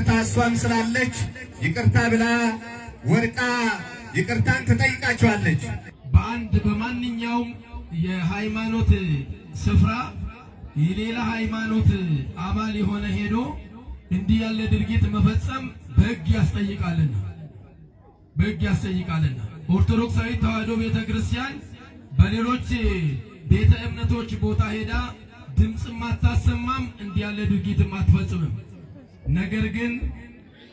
ይቅርታ እሷም ስላለች ይቅርታ ብላ ወርቃ ይቅርታን ትጠይቃቸዋለች። በአንድ በማንኛውም የሃይማኖት ስፍራ የሌላ ሃይማኖት አባል የሆነ ሄዶ እንዲህ ያለ ድርጊት መፈጸም በሕግ ያስጠይቃልና ኦርቶዶክሳዊ ተዋሕዶ ቤተክርስቲያን በሌሎች ቤተ እምነቶች ቦታ ሄዳ ድምጽም አታሰማም፣ እንዲህ ያለ ድርጊትም አትፈጽምም። ነገር ግን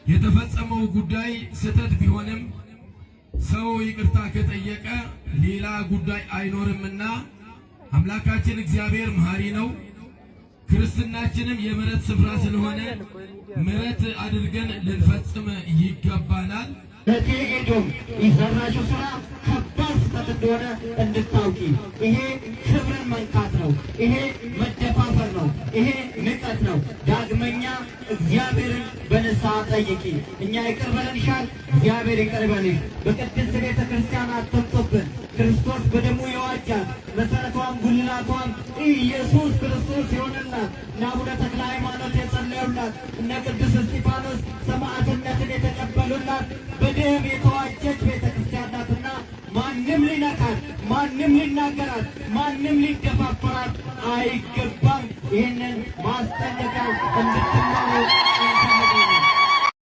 የተፈጸመው ጉዳይ ስህተት ቢሆንም ሰው ይቅርታ ከጠየቀ ሌላ ጉዳይ አይኖርምና አምላካችን እግዚአብሔር መሐሪ ነው። ክርስትናችንም የምሕረት ስፍራ ስለሆነ ምሕረት አድርገን ልንፈጽም ይገባናል። ለቴጌዶም የሰራችው ስራ ከባድ ስህተት እንደሆነ እንድታውቂ። ይሄ ክብርን መንካት ነው። ይሄ መደፋፈር ነው። ይሄ ንቀት ነው። ዳግመኛ እግዚአብሔርን በንስሐ ጠይቂ። እኛ ይቅር በለንሻል፣ እግዚአብሔር ይቅር በልሽ። በቅድስት ቤተ ክርስቲያን አትምጡብን። ክርስቶስ በደሙ የዋጃት መሰረቷም ጉልላቷም ኢየሱስ ክርስቶስ የሆነላት እነ አቡነ ተክለ ሃይማኖት የጸለዩላት እነ ቅዱስ እስጢፋኖስ ሰማዕትነትን የተቀበሉላት በደም የተዋጀች ቤተ ክርስቲያን ናትና ማንም ሊነካት፣ ማንም ሊናገራት፣ ማንም ሊደፋፈራት አይገባም። ይህንን ማስጠንቀቂያ እንድትማሩ